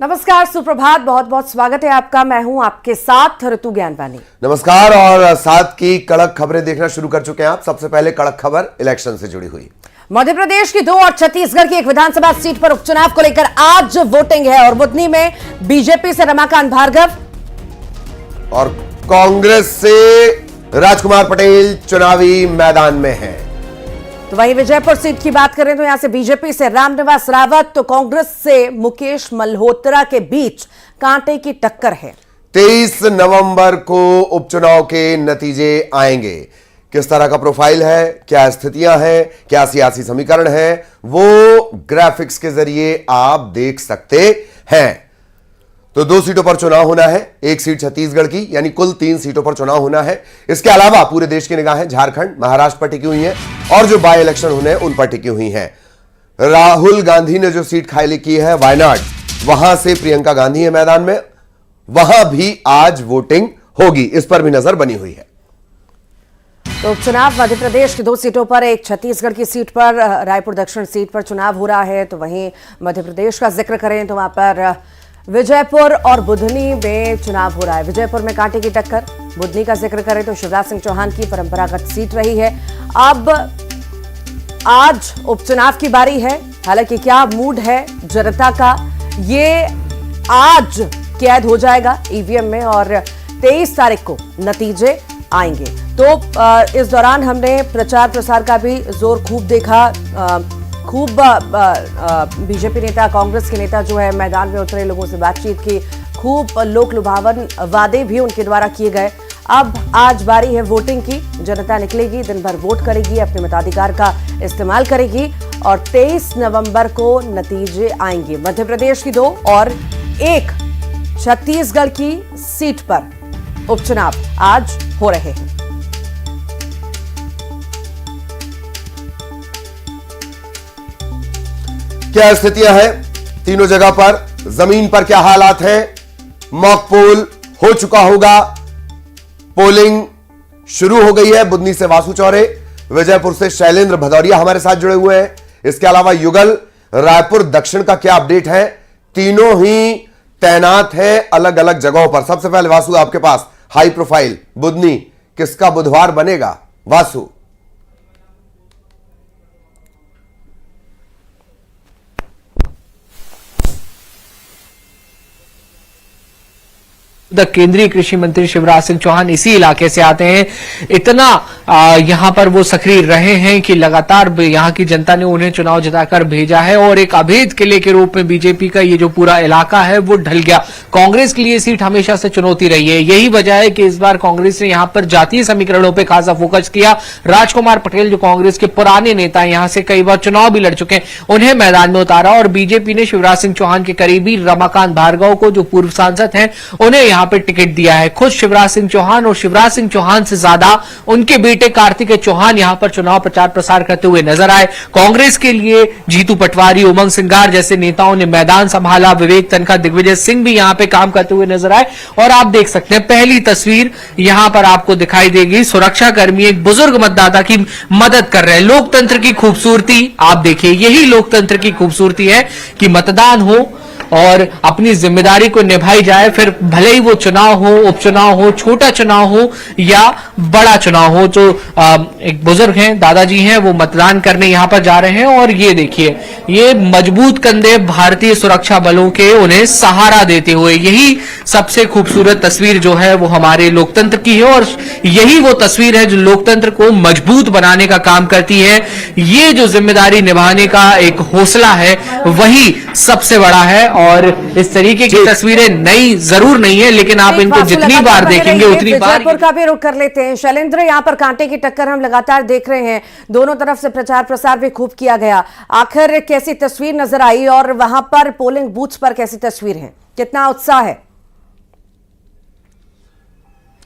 नमस्कार, सुप्रभात, बहुत बहुत स्वागत है आपका। मैं हूं आपके साथ ऋतु ज्ञानवानी। नमस्कार और साथ की कड़क खबरें देखना शुरू कर चुके हैं आप। सबसे पहले कड़क खबर इलेक्शन से जुड़ी हुई। मध्य प्रदेश की 2 और छत्तीसगढ़ की 1 विधानसभा सीट पर उपचुनाव को लेकर आज वोटिंग है और बुधनी में बीजेपी से रमाकांत भार्गव और कांग्रेस से राजकुमार पटेल चुनावी मैदान में हैं। तो वहीं विजयपुर सीट की बात करें तो यहां से बीजेपी से रामनिवास रावत तो कांग्रेस से मुकेश मल्होत्रा के बीच कांटे की टक्कर है। 23 नवंबर को उपचुनाव के नतीजे आएंगे। किस तरह का प्रोफाइल है, क्या स्थितियां हैं, क्या सियासी समीकरण है, वो ग्राफिक्स के जरिए आप देख सकते हैं। तो 2 सीटों पर चुनाव होना है, 1 सीट छत्तीसगढ़ की, यानी कुल 3 सीटों पर चुनाव होना है। इसके अलावा पूरे देश की निगाहें झारखंड, महाराष्ट्र पर टिकी हुई हैं और जो बाय इलेक्शन होने हैं उन पर टिकी हुई हैं। राहुल गांधी ने जो सीट खाली की है वायनाड, वहां से प्रियंका गांधी है मैदान में, वहां भी आज वोटिंग होगी, इस पर भी नजर बनी हुई है। तो उपचुनाव मध्य प्रदेश की 2 सीटों पर, एक छत्तीसगढ़ की सीट पर, रायपुर दक्षिण सीट पर चुनाव हो रहा है। तो वहीं मध्य प्रदेश का जिक्र करें तो वहां पर विजयपुर और बुधनी में चुनाव हो रहा है। विजयपुर में कांटे की टक्कर, बुधनी का जिक्र करें तो शिवराज सिंह चौहान की परंपरागत सीट रही है। अब आज उपचुनाव की बारी है। हालांकि क्या मूड है जनता का, ये आज कैद हो जाएगा ईवीएम में और 23 तारीख को नतीजे आएंगे। तो इस दौरान हमने प्रचार प्रसार का भी जोर खूब देखा। खूब बीजेपी नेता, कांग्रेस के नेता जो है मैदान में उतरे, लोगों से बातचीत की, खूब लोक लुभावन वादे भी उनके द्वारा किए गए। अब आज बारी है वोटिंग की। जनता निकलेगी, दिन भर वोट करेगी, अपने मताधिकार का इस्तेमाल करेगी और 23 नवंबर को नतीजे आएंगे। मध्य प्रदेश की 2 और 1 छत्तीसगढ़ की सीट पर उपचुनाव आज हो रहे हैं। क्या स्थितियां हैं तीनों जगह पर, जमीन पर क्या हालात हैं? मॉक पोल हो चुका होगा, पोलिंग शुरू हो गई है। बुधनी से वासु चौरे, विजयपुर से शैलेंद्र भदौरिया हमारे साथ जुड़े हुए हैं। इसके अलावा युगल, रायपुर दक्षिण का क्या अपडेट है? तीनों ही तैनात हैं अलग अलग जगहों पर। सबसे पहले वासु, आपके पास हाई प्रोफाइल बुधनी, किसका बुधवार बनेगा? वासु। केंद्रीय कृषि मंत्री शिवराज सिंह चौहान इसी इलाके से आते हैं। इतना यहां पर वो सक्रिय रहे हैं कि लगातार यहां की जनता ने उन्हें चुनाव जिताकर भेजा है और एक अभेद किले के रूप में बीजेपी का ये जो पूरा इलाका है वो ढल गया। कांग्रेस के लिए सीट हमेशा से चुनौती रही है। यही वजह है कि इस बार कांग्रेस ने यहां पर जातीय समीकरणों पर खासा फोकस किया। राजकुमार पटेल जो कांग्रेस के पुराने नेता, यहां से कई बार चुनाव भी लड़ चुके हैं, उन्हें मैदान में उतारा और बीजेपी ने शिवराज सिंह चौहान के करीबी रमाकांत भार्गव को, जो पूर्व सांसद हैं, उन्हें यहां पर टिकट दिया है। खुद शिवराज सिंह चौहान और शिवराज सिंह चौहान से ज्यादा उनके बेटे कार्तिकेय चौहान यहां पर चुनाव प्रचार प्रसार करते हुए नजर आए। कांग्रेस के लिए जीतू पटवारी, उमंग सिंगार जैसे नेताओं ने मैदान संभाला। विवेक तनखा, दिग्विजय सिंह भी यहां पे काम करते हुए नजर आए। और आप देख सकते हैं पहली तस्वीर यहां पर आपको दिखाई देगी। सुरक्षाकर्मी एक बुजुर्ग मतदाता की मदद कर रहे हैं। लोकतंत्र की खूबसूरती आप देखिए, यही लोकतंत्र की खूबसूरती है कि मतदान हो और अपनी जिम्मेदारी को निभाई जाए। फिर भले ही वो चुनाव हो, उपचुनाव हो, छोटा चुनाव हो या बड़ा चुनाव हो। जो एक बुजुर्ग हैं, दादाजी हैं, वो मतदान करने यहां पर जा रहे हैं और ये देखिए, ये मजबूत कंधे भारतीय सुरक्षा बलों के उन्हें सहारा देते हुए, यही सबसे खूबसूरत तस्वीर जो है वो हमारे लोकतंत्र की है और यही वो तस्वीर है जो लोकतंत्र को मजबूत बनाने का काम करती है। ये जो जिम्मेदारी निभाने का एक हौसला है वही सबसे बड़ा है और इस तरीके की तस्वीरें नई जरूर नहीं है, लेकिन आप इनको जितनी बार देखेंगे उतनी बार। विजयपुर का भी रुख कर लेते हैं। शैलेंद्र, यहाँ पर कांटे की टक्कर हम लगातार देख रहे हैं, दोनों तरफ से प्रचार प्रसार भी खूब किया गया। आखिर कैसी तस्वीर नजर आई और वहां पर पोलिंग बूथ पर कैसी तस्वीर है, कितना उत्साह है?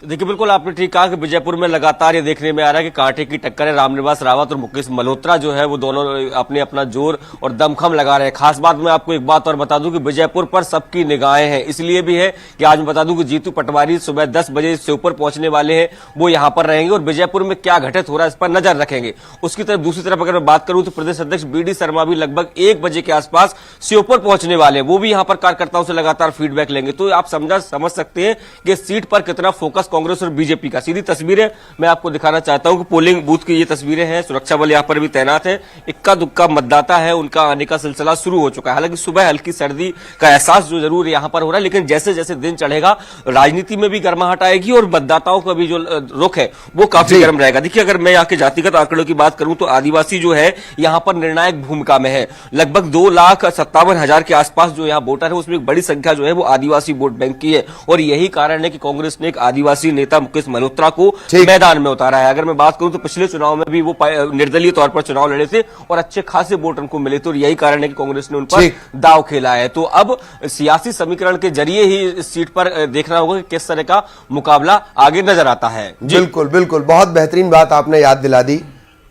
देखिए, बिल्कुल आपने ठीक कहा कि विजयपुर में लगातार ये देखने में आ रहा है कि कांटे की टक्कर है। रामनिवास रावत और मुकेश मल्होत्रा जो है वो दोनों अपने अपना जोर और दमखम लगा रहे हैं। खास बात मैं आपको एक बात और बता दूं कि विजयपुर पर सबकी निगाहें हैं, इसलिए भी है कि आज मैं बता दूं कि जीतू पटवारी सुबह 10 बजे से ऊपर पहुंचने वाले हैं, वो यहां पर रहेंगे और विजयपुर में क्या घटित हो रहा है इस पर नजर रखेंगे। उसकी तरफ दूसरी तरफ अगर मैं बात करूं तो प्रदेश अध्यक्ष बीडी शर्मा भी लगभग 1 बजे के आसपास श्योपुर पहुंचने वाले हैं, वो भी यहां पर कार्यकर्ताओं से लगातार फीडबैक लेंगे। तो आप समझ सकते हैं कि सीट पर कितना फोकस कांग्रेस और बीजेपी का। सीधी तस्वीरें मैं आपको दिखाना चाहता हूं कि पोलिंग बूथ की ये तस्वीरें हैं, सुरक्षा बल यहां पर भी तैनात है। इक्का दुक्का मतदाता है, उनका आने का सिलसिला शुरू हो चुका है। हालांकि सुबह हल्की सर्दी का एहसास जो जरूर यहां पर हो रहा है, लेकिन जैसे जैसे दिन चढ़ेगा राजनीति में भी गर्माहट आएगी और मतदाताओं का भी जो रुख है वो काफी गर्म रहेगा। देखिए, अगर मैं यहाँ के जातिगत आंकड़ों की बात करूं तो आदिवासी जो है यहां पर निर्णायक भूमिका में है। लगभग 2,57,000 के आसपास जो यहाँ वोटर है उसमें एक बड़ी संख्या जो है वो आदिवासी वोट बैंक की है और यही कारण है कि कांग्रेस ने एक आदिवासी नेता मुकेश मल्होत्रा को मैदान में उतारा है। अगर मैं बात करूं तो पिछले चुनाव में भी वो निर्दलीय तौर पर चुनाव लड़े थे और अच्छे खासे वोट उनको मिले थे और यही कारण है कि कांग्रेस ने उन पर दाव खेला है। तो अब सियासी समीकरण के जरिए ही इस सीट पर देखना होगा कि किस तरह का मुकाबला आगे नजर आता है। बिल्कुल बिल्कुल, बहुत बेहतरीन बात आपने याद दिला दी।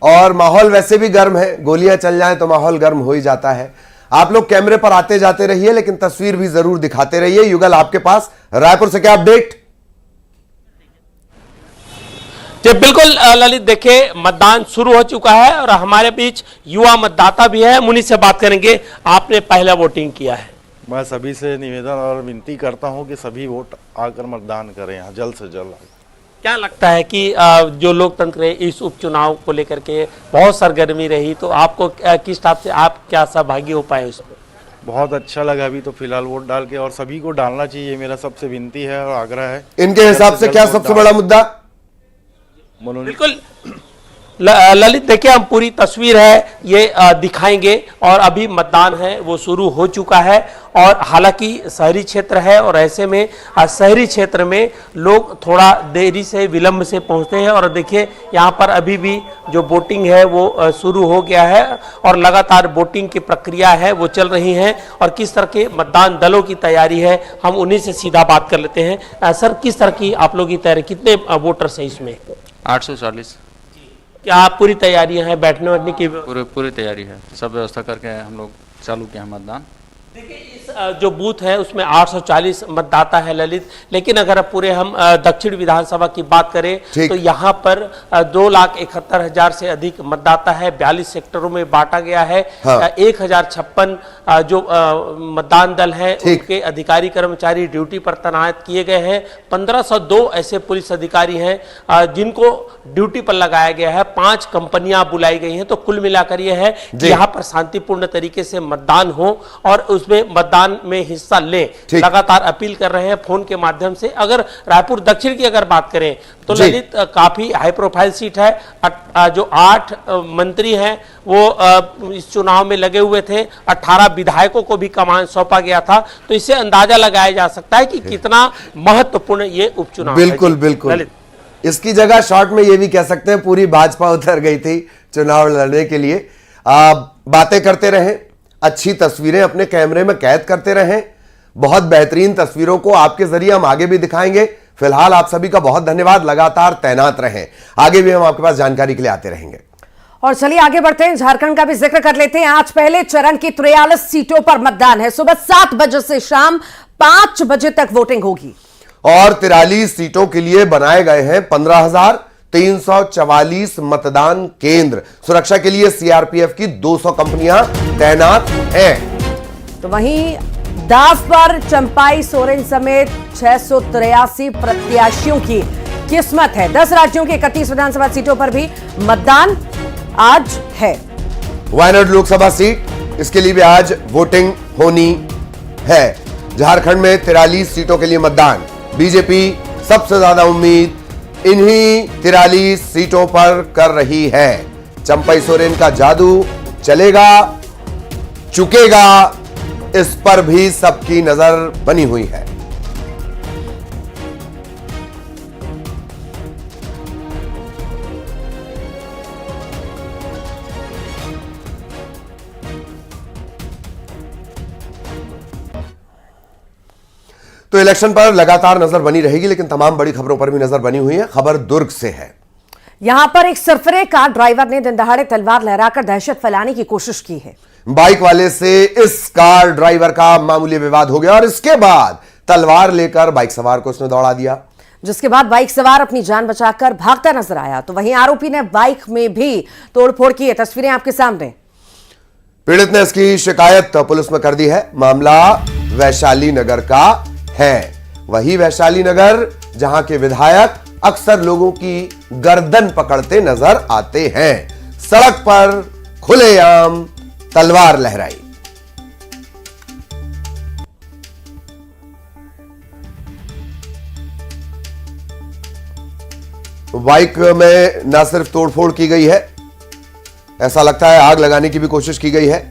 और माहौल वैसे भी गर्म है, गोलियां चल जाएं तो माहौल गर्म हो ही जाता है। आप लोग कैमरे पर आते जाते रहिए, लेकिन तस्वीर भी जरूर दिखाते रहिए। युगल, आपके पास रायपुर से क्या अपडेट? जी बिल्कुल ललित, देखिए मतदान शुरू हो चुका है और हमारे बीच युवा मतदाता भी है, उन्हीं से बात करेंगे। आपने पहला वोटिंग किया है। मैं सभी से निवेदन और विनती करता हूं कि सभी वोट आकर मतदान करें यहाँ जल्द से जल्द। क्या लगता है कि जो लोकतंत्र है इस उपचुनाव को लेकर के बहुत सरगर्मी रही, तो आपको किस हिसाब से आप क्या सहभागी हो पाए उसमें? बहुत अच्छा लगा अभी तो फिलहाल वोट डाल के, और सभी को डालना चाहिए, मेरा सबसे विनती है और आग्रह है। इनके हिसाब से क्या सबसे बड़ा मुद्दा? बिल्कुल ललित, देखिए हम पूरी तस्वीर है ये दिखाएंगे और अभी मतदान है वो शुरू हो चुका है और हालांकि शहरी क्षेत्र है और ऐसे में शहरी क्षेत्र में लोग थोड़ा देरी से विलंब से पहुंचते हैं और देखिए यहाँ पर अभी भी जो वोटिंग है वो शुरू हो गया है और लगातार वोटिंग की प्रक्रिया है वो चल रही है और किस तरह के मतदान दलों की तैयारी है हम उन्हीं से सीधा बात कर लेते हैं। सर, किस तरह की आप लोगों की तैयारी, कितने वोटर्स हैं इसमें? 840। क्या पूरी तैयारियां हैं बैठने बैठने की? पूरी तैयारी है, सब व्यवस्था करके हम लोग चालू किए हैं मतदान। देखिए इस जो बूथ है उसमें 840 मतदाता है ललित, लेकिन अगर पूरे हम दक्षिण विधानसभा की बात करें तो यहाँ पर 2,71,000 से अधिक मतदाता है, 42 सेक्टरों में बांटा गया है। 1,056 जो मतदान दल है उनके अधिकारी कर्मचारी ड्यूटी पर तैनात किए गए हैं। 1502 ऐसे पुलिस अधिकारी हैं जिनको ड्यूटी पर लगाया गया है। 5 कंपनियां बुलाई गई हैं। तो कुल मिलाकर यह है कि यहाँ पर शांतिपूर्ण तरीके से मतदान हो और उसमें मतदान में हिस्सा लें, लगातार अपील कर रहे हैं फोन के माध्यम से। अगर रायपुर दक्षिण की अगर बात करें तो ललित काफी हाई प्रोफाइल सीट है। जो 8 मंत्री हैं वो इस चुनाव में लगे हुए थे, 18 विधायकों को भी कमान सौंपा गया था। तो इससे अंदाजा लगाया जा सकता है कि कितना महत्वपूर्ण ये उपचुनाव है। बिल्कुल बिल्कुल, इसकी जगह शॉर्ट में ये भी कह सकते हैं पूरी भाजपा उतर गई थी चुनाव लड़ने के लिए। बातें करते रहें, अच्छी तस्वीरें अपने कैमरे में कैद करते रहें। बहुत बेहतरीन तस्वीरों को आपके जरिए हम आगे भी दिखाएंगे। फिलहाल आप सभी का बहुत धन्यवाद, लगातार तैनात रहें, आगे भी हम आपके पास जानकारी के लिए आते रहेंगे। और चलिए आगे बढ़ते हैं, झारखंड का भी जिक्र कर लेते हैं। आज पहले चरण की 43 सीटों पर मतदान है। सुबह 7 बजे से शाम 5 बजे तक वोटिंग होगी और 43 सीटों के लिए बनाए गए हैं 15,344 मतदान केंद्र। सुरक्षा के लिए सीआरपीएफ की 200 कंपनियां तैनात हैं। तो वहीं दाव पर चंपाई सोरेन समेत 683 प्रत्याशियों की किस्मत है। 10 राज्यों की 31 विधानसभा सीटों पर भी मतदान आज है। वायनाड लोकसभा सीट, इसके लिए भी आज वोटिंग होनी है। झारखंड में 43 सीटों के लिए मतदान। बीजेपी सबसे ज्यादा उम्मीद इन्हीं 43 सीटों पर कर रही है। चंपाई सोरेन का जादू चलेगा, चुकेगा, इस पर भी सबकी नजर बनी हुई है। तो तो इलेक्शन पर लगातार नजर बनी रहेगी, लेकिन तमाम बड़ी खबरों पर भी नजर बनी हुई है। खबर दुर्ग से है। यहां पर एक सरफरे कार ड्राइवर ने दिन दहाड़े तलवार लहराकर दहशत फैलाने की कोशिश की है। बाइक वाले से इस कार ड्राइवर का मामूली विवाद हो गया और इसके बाद तलवार लेकर बाइक सवार को उसने दौड़ा दिया, जिसके बाद बाइक सवार अपनी जान बचाकर भागता नजर आया। तो वहीं आरोपी ने बाइक में भी तोड़फोड़ की है। तस्वीरें आपके सामने। पीड़ित ने इसकी शिकायत पुलिस में कर दी है। मामला वैशाली नगर का है, वही वैशाली नगर जहां के विधायक अक्सर लोगों की गर्दन पकड़ते नजर आते हैं। सड़क पर खुलेआम तलवार लहराई। बाइक में न सिर्फ तोड़फोड़ की गई है, ऐसा लगता है आग लगाने की भी कोशिश की गई है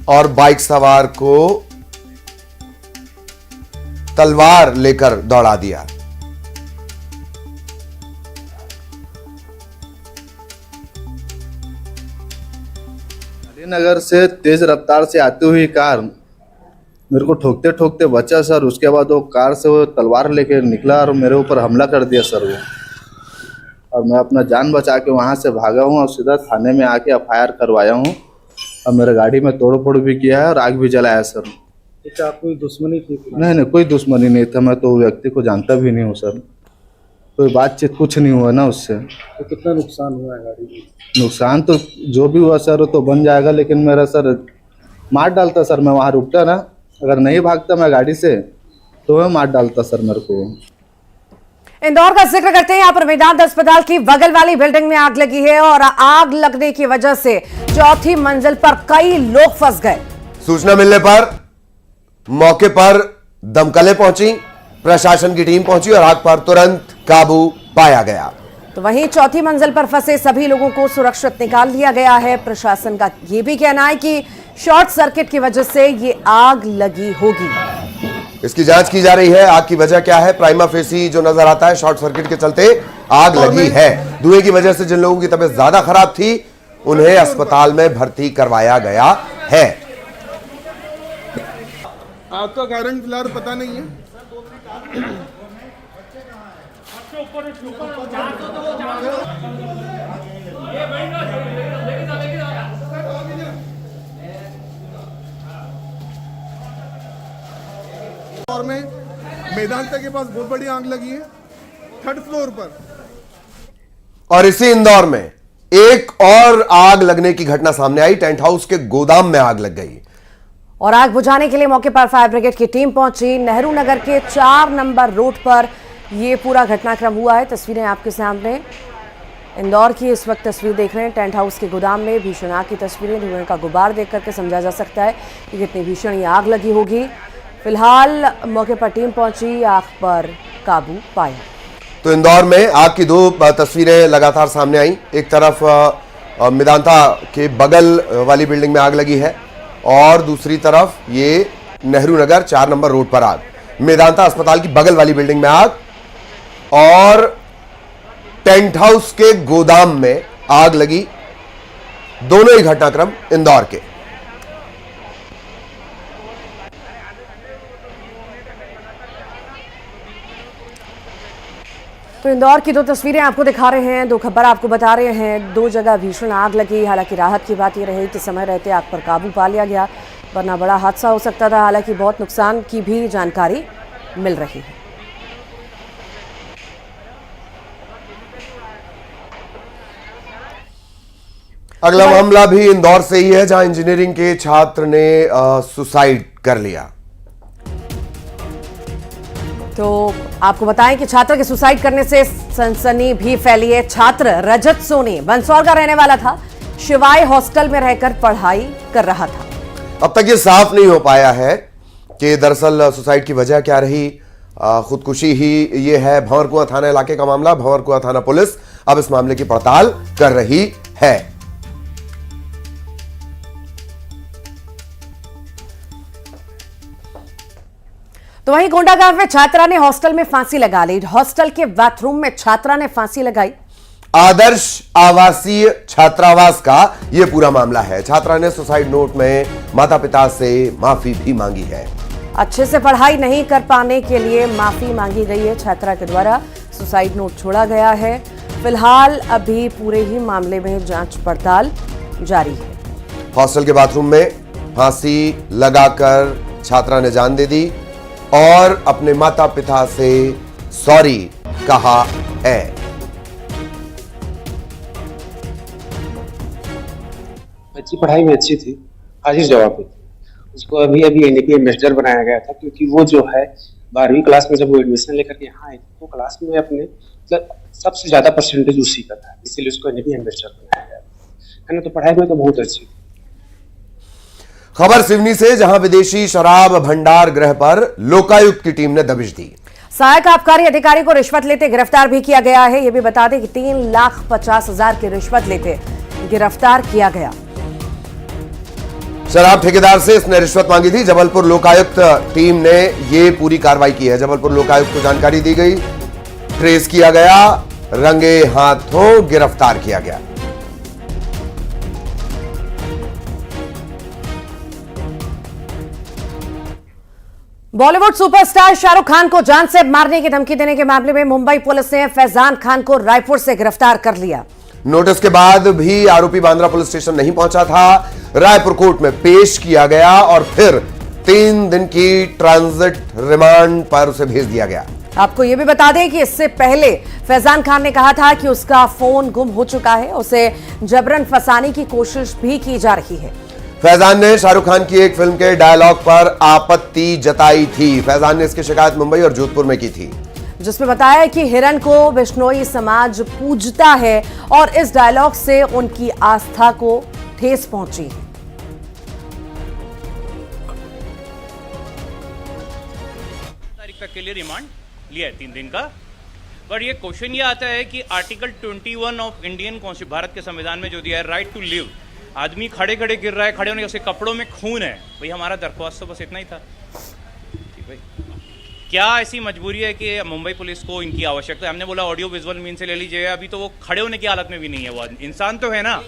और बाइक सवार को तलवार लेकर दौड़ा दिया। नगर से तेज रफ्तार से आती हुई कार मेरे को ठोकते ठोकते बचा सर। उसके बाद वो कार से वो तलवार लेके निकला और मेरे ऊपर हमला कर दिया सर वो। और मैं अपना जान बचा के वहाँ से भागा हूँ और सीधा थाने में आके एफआईआर करवाया हूँ और मेरे गाड़ी में तोड़-फोड़ भी किया है और आग भी जलाया सर। क्या कोई दुश्मनी थी? नहीं, कोई दुश्मनी नहीं था। मैं तो व्यक्ति को जानता भी नहीं हूँ सर। कोई बातचीत कुछ नहीं हुआ ना उससे। तो कितना नुकसान हुआ है गाड़ी में? नुकसान तो जो भी हुआ सर तो बन जाएगा, लेकिन मेरा सर मार डालता सर। मैं वहाँ रुकता ना, अगर नहीं भागता मैं गाड़ी से तो मैं मार डालता सर मेरे को। इंदौर का जिक्र करते हैं। यहाँ पर वेदांत अस्पताल की बगल वाली बिल्डिंग में आग लगी है और आग लगने की वजह से चौथी मंजिल पर कई लोग फंस गए। सूचना मिलने पर मौके पर दमकलें पहुंची, प्रशासन की टीम पहुंची और आग पर तुरंत काबू पाया गया। तो वहीं चौथी मंजिल पर फंसे सभी लोगों को सुरक्षित निकाल लिया गया है। प्रशासन का यह भी कहना है कि शॉर्ट सर्किट की वजह से ये आग लगी होगी। इसकी जांच की जा रही है। आग की वजह क्या है? प्राइमा फेसी जो नजर आता है शॉर्ट सर्किट के चलते आग लगी है। धुएं की वजह से जिन लोगों की तबीयत ज्यादा खराब थी उन्हें अस्पताल में भर्ती करवाया गया है। आग का कारण फिलहाल पता नहीं है। और में मेदांता के पास बहुत बड़ी आग लगी है 3rd फ्लोर पर। और इसी इंदौर में एक और आग लगने की घटना सामने आई। टेंट हाउस के गोदाम में आग लग गई और आग बुझाने के लिए मौके पर फायर ब्रिगेड की टीम पहुंची। नेहरू नगर के 4 नंबर रोड पर यह पूरा घटनाक्रम हुआ है। तस्वीरें आपके सामने इंदौर की इस वक्त तस्वीर देख रहे हैं। टेंट हाउस के गोदाम में भीषण आग की तस्वीरें। धुएं का गुबार देख करके समझा जा सकता है कि कितनी भीषण ये आग लगी होगी। फिलहाल मौके पर टीम पहुंची, आग पर काबू पाया। तो इंदौर में आग की 2 तस्वीरें लगातार सामने आई। एक तरफ मेदांता के बगल वाली बिल्डिंग में आग लगी है और दूसरी तरफ ये नेहरू नगर 4 नंबर रोड पर आग। मेदांता अस्पताल की बगल वाली बिल्डिंग में आग और टेंट हाउस के गोदाम में आग लगी। दोनों ही घटनाक्रम इंदौर के। तो इंदौर की 2 तस्वीरें आपको दिखा रहे हैं, 2 खबर आपको बता रहे हैं। 2 जगह भीषण आग लगी। हालांकि राहत की बात यह रही कि समय रहते आग पर काबू पा लिया गया, वरना बड़ा हादसा हो सकता था। हालांकि बहुत नुकसान की भी जानकारी मिल रही है। अगला मामला भी इंदौर से ही है, जहां इंजीनियरिंग के छात्र ने सुसाइड कर लिया। तो आपको बताएं कि छात्र के सुसाइड करने से सनसनी भी फैली है। छात्र रजत सोनी मंदसौर का रहने वाला था। शिवाय हॉस्टल में रहकर पढ़ाई कर रहा था। अब तक ये साफ नहीं हो पाया है कि दरअसल सुसाइड की वजह क्या रही। खुदकुशी ही ये है। भंवरकुआं थाना इलाके का मामला। भंवरकुआं थाना पुलिस अब इस मामले की पड़ताल कर रही है। तो वहीं कोंडागांव में छात्रा ने हॉस्टल में फांसी लगा ली। हॉस्टल के बाथरूम में छात्रा ने फांसी लगाई। आदर्श आवासीय छात्रावास का यह पूरा मामला है। छात्रा ने सुसाइड नोट में माता पिता से माफी भी मांगी है। अच्छे से पढ़ाई नहीं कर पाने के लिए माफी मांगी गई है छात्रा के द्वारा। सुसाइड नोट छोड़ा गया है। फिलहाल अभी पूरे ही मामले में जांच पड़ताल जारी है। हॉस्टल के बाथरूम में फांसी लगाकर छात्रा ने जान दे दी और अपने माता पिता से सॉरी कहा है। बच्ची पढ़ाई में अच्छी थी, हाजिर जवाबी थी। उसको अभी एनडीपी एम्बेसडर बनाया गया था, क्योंकि वो जो है 12वीं क्लास में जब वो एडमिशन लेकर के यहाँ आई थी तो क्लास में अपने मतलब सबसे ज्यादा परसेंटेज उसी का था, इसीलिए उसको एनडीपी एम्बेसडर बनाया गया है ना। तो पढ़ाई में तो बहुत अच्छी थी। खबर सिवनी से, जहां विदेशी शराब भंडार गृह पर लोकायुक्त की टीम ने दबिश दी। सहायक आबकारी अधिकारी को रिश्वत लेते गिरफ्तार भी किया गया है। यह भी बता दें कि 3,50,000 की रिश्वत लेते गिरफ्तार किया गया। शराब ठेकेदार से इसने रिश्वत मांगी थी। जबलपुर लोकायुक्त टीम ने यह पूरी कार्रवाई की है। जबलपुर लोकायुक्त को जानकारी दी गई, ट्रेस किया गया, रंगे हाथों गिरफ्तार किया गया। बॉलीवुड सुपरस्टार शाहरुख खान को जान से मारने की धमकी देने के मामले में मुंबई पुलिस ने फैजान खान को रायपुर से गिरफ्तार कर लिया। नोटिस के बाद भी आरोपी बांद्रा पुलिस स्टेशन नहीं पहुंचा था। रायपुर कोर्ट में पेश किया गया और फिर 3 दिन की ट्रांजिट रिमांड पर उसे भेज दिया गया। आपको यह भी बता दें कि इससे पहले फैजान खान ने कहा था कि उसका फोन गुम हो चुका है। उसे जबरन फंसाने की कोशिश भी की जा रही है। फैजान ने शाहरुख खान की एक फिल्म के डायलॉग पर आपत्ति जताई थी। फैजान ने इसकी शिकायत मुंबई और जोधपुर में की थी, जिसमें बताया कि हिरन को बिश्नोई समाज पूजता है और इस डायलॉग से उनकी आस्था को ठेस पहुंची है। तारीख तक के लिए रिमांड लिया है 3 दिन का। पर ये क्वेश्चन ये आता है कि article 21 of Indian constitution, Bharat के संविधान में जो दिया है, राइट टू लिव, आदमी खड़े खड़े गिर रहा है, खड़े होने के कपड़ों में खून है। भाई हमारा दरख्वास्त तो बस इतना ही था। ठीक भाई, क्या ऐसी मजबूरी है कि मुंबई पुलिस को इनकी आवश्यकता है? हमने बोला ऑडियो विजुअल मीन से ले लीजिए, अभी तो वो खड़े होने की हालत में भी नहीं है, वो इंसान तो है ना।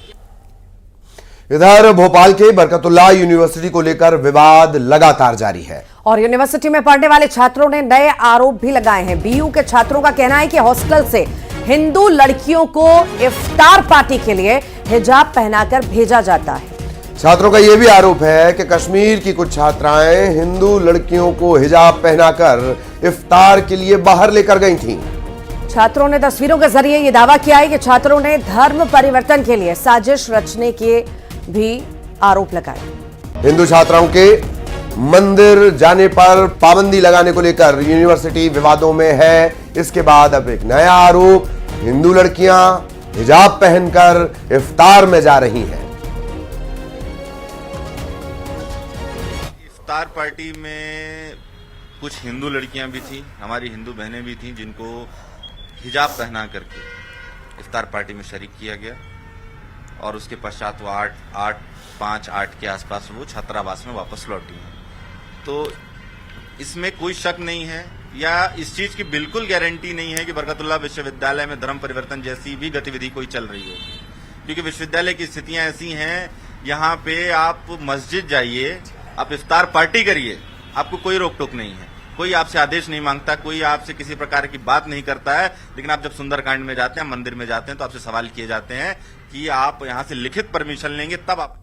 इधर भोपाल के बरकतुल्लाह यूनिवर्सिटी को लेकर विवाद लगातार जारी है और यूनिवर्सिटी में पढ़ने वाले छात्रों ने नए आरोप भी लगाए हैं। बीयू के छात्रों का कहना है कि हॉस्टल से हिंदू लड़कियों को इफ्तार पार्टी के लिए हिजाब पहनाकर भेजा जाता है। छात्रों का यह भी आरोप है कि कश्मीर की कुछ छात्राएं हिंदू लड़कियों को हिजाब पहनाकर इफ्तार के लिए बाहर लेकर गई थीं। छात्रों ने तस्वीरों के जरिए यह दावा किया है कि छात्रों ने धर्म परिवर्तन के लिए साजिश रचने के भी आरोप लगाए। हिंदू छात्राओं के मंदिर जाने पर पाबंदी लगाने को लेकर यूनिवर्सिटी विवादों में है। इसके बाद अब एक नया आरोप, हिंदू लड़कियां हिजाब पहनकर इफ्तार में जा रही हैं। इफ्तार पार्टी में कुछ हिंदू लड़कियां भी थी, हमारी हिंदू बहनें भी थीं, जिनको हिजाब पहना करके इफ्तार पार्टी में शरीक किया गया और उसके पश्चात वो 5-8 के आसपास वो छात्रावास में वापस लौटी हैं। तो इसमें कोई शक नहीं है या इस चीज की बिल्कुल गारंटी नहीं है कि बरकतुल्लाह विश्वविद्यालय में धर्म परिवर्तन जैसी भी गतिविधि कोई चल रही होगी, क्योंकि विश्वविद्यालय की स्थितियां ऐसी हैं, यहाँ पे आप मस्जिद जाइए, आप इफ्तार पार्टी करिए, आपको कोई रोक टोक नहीं है, कोई आपसे आदेश नहीं मांगता, कोई आपसे किसी प्रकार की बात नहीं करता है। लेकिन आप जब सुंदरकांड में जाते हैं, मंदिर में जाते हैं, तो आपसे सवाल किए जाते हैं कि आप यहाँ से लिखित परमिशन लेंगे तब आप।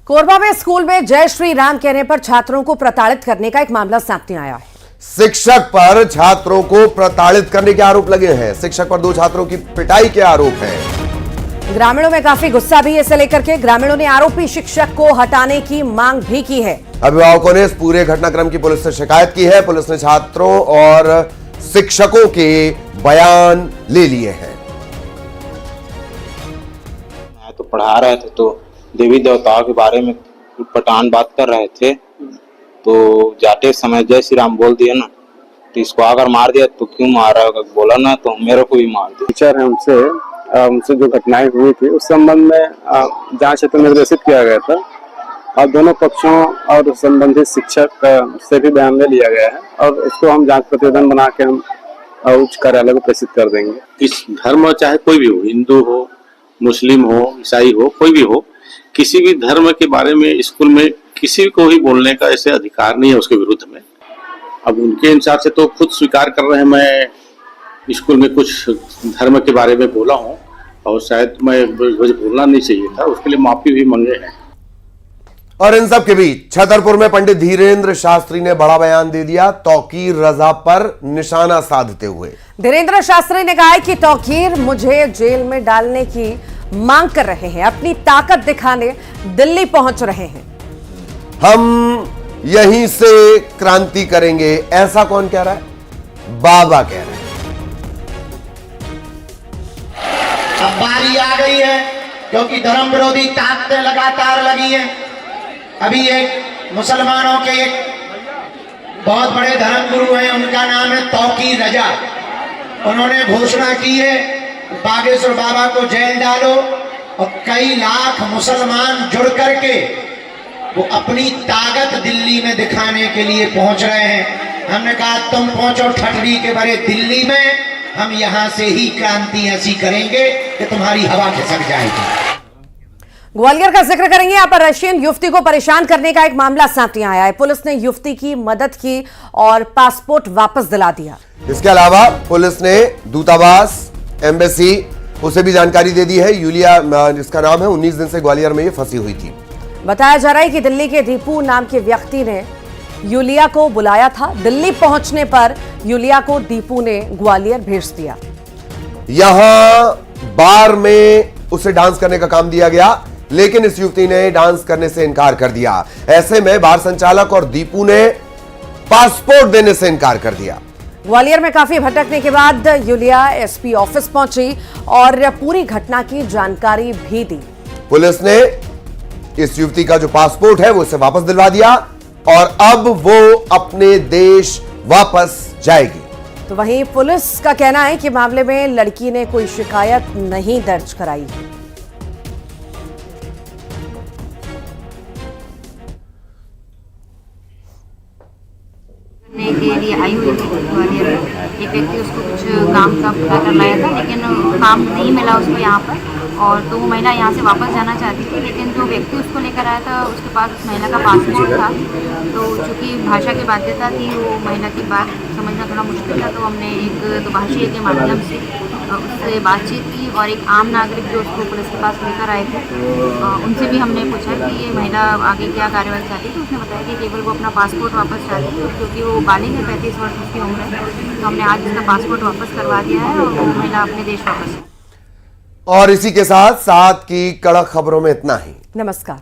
कोरबा में स्कूल में जय श्री राम कहने पर छात्रों को प्रताड़ित करने का एक मामला सामने आया है। शिक्षक पर छात्रों को प्रताड़ित करने के आरोप लगे हैं। शिक्षक पर 2 छात्रों की पिटाई के आरोप हैं। ग्रामीणों में काफी गुस्सा भी इसे लेकर के ग्रामीणों ने आरोपी शिक्षक को हटाने की मांग भी की है। अभिभावकों ने इस पूरे घटनाक्रम की पुलिस से शिकायत की है। पुलिस ने छात्रों और शिक्षकों के बयान ले लिए हैं। तो पढ़ा रहे थे तो देवी देवताओं के बारे में पटान बात कर रहे थे, तो जाते समय जय श्री राम बोल दिया ना, तो इसको अगर मार दिया तो क्यों मार रहा होगा, बोला ना तो मेरे को भी मार दिया। टीचर है हमसे जो घटनाएं हुई थी उस संबंध में जांच हेतु निर्देशित किया गया था और दोनों पक्षों और संबंधित शिक्षक से भी बयान ले लिया गया है और उसको हम जांच प्रतिवेदन बना के हम उच्च कार्यालय को प्रेषित कर देंगे। इस धर्म चाहे कोई भी हो, हिंदू हो, मुस्लिम हो, ईसाई हो, कोई भी हो, किसी भी धर्म के बारे में स्कूल में किसी को ही बोलने का ऐसे अधिकार नहीं है उसके विरुद्ध में। अब उनके हिसाब से तो खुद स्वीकार कर रहे हैं, मैं स्कूल में कुछ धर्म के बारे में बोला हूँ और शायद मुझे बोलना नहीं चाहिए था, उसके लिए माफी भी मांगे हैं। और इन सब के बीच छतरपुर में पंडित धीरेन्द्र शास्त्री ने बड़ा बयान दे दिया, तौकीर रजा पर निशाना साधते हुए। धीरेन्द्र शास्त्री ने कहा है कि तौकीर मुझे जेल में डालने की मांग कर रहे हैं, अपनी ताकत दिखाने दिल्ली पहुंच रहे हैं। हम यहीं से क्रांति करेंगे, ऐसा कौन कह रहा है? बाबा कह रहे हैं। अब बारी आ गई है, क्योंकि धर्म विरोधी ताकतें लगातार लगी हैं। अभी एक मुसलमानों के एक बहुत बड़े धर्मगुरु हैं, उनका नाम है तौकीर रजा। उन्होंने घोषणा की है बागेश्वर बाबा को जेल डालो, और कई लाख मुसलमान जुड़ करके वो अपनी ताकत दिल्ली में दिखाने के लिए पहुंच रहे हैं। हमने कहा तुम पहुंचो ठटरी के बड़े दिल्ली में, हम यहां से ही क्रांति ऐसी करेंगे कि तुम्हारी हवा खिसक जाएगी। ग्वालियर का जिक्र करेंगे। यहाँ पर रशियन युवती को परेशान करने का एक मामला सामने आया है। पुलिस ने युवती की मदद की और पासपोर्ट वापस दिला दिया। इसके अलावा पुलिस ने दूतावास, एम्बेसी, उसे भी जानकारी दे दी है। यूलिया जिसका नाम है, 19 दिन से ग्वालियर में ये फंसी हुई थी। बताया जा रहा है कि दिल्ली के दीपू नाम के व्यक्ति ने यूलिया को बुलाया था। दिल्ली पहुंचने पर यूलिया को दीपू ने ग्वालियर भेज दिया। यहां बार में उसे डांस करने का काम दिया गया, लेकिन इस युवती ने डांस करने से इनकार कर दिया। ऐसे में बार संचालक और दीपू ने पासपोर्ट देने से इनकार कर दिया। ग्वालियर में काफी भटकने के बाद यूलिया एसपी ऑफिस पहुंची और पूरी घटना की जानकारी भी दी। पुलिस ने इस युवती का जो पासपोर्ट है वो इसे वापस दिलवा दिया और अब वो अपने देश वापस जाएगी। तो वहीं पुलिस का कहना है कि मामले में लड़की ने कोई शिकायत नहीं दर्ज कराई। के लिए आई हुई थी ग्वालियर में। एक व्यक्ति उसको कुछ काम का पता कर लाया था, लेकिन काम नहीं मिला उसको यहाँ पर, और तो वो महिला यहाँ से वापस जाना चाहती थी। लेकिन जो व्यक्ति उसको लेकर आया था उसके पास उस महिला का पासपोर्ट था, तो चूँकि भाषा की बाध्यता थी, वो महिला की बात समझना थोड़ा मुश्किल था। तो हमने एक दुभाषी के माध्यम से उससे बातचीत की और एक आम नागरिक जो उसको पुलिस के पास लेकर आए थे उनसे भी हमने पूछा कि ये महिला आगे क्या कार्रवाई चाहती थी। उसने बताया कि केवल वो अपना पासपोर्ट वापस चाहती थी, क्योंकि वो बालिग है, 35 वर्ष उसकी उम्र है। तो हमने आज उसका पासपोर्ट वापस करवा दिया है और वो महिला अपने देश वापस है। और इसी के साथ की कड़क खबरों में इतना ही। नमस्कार।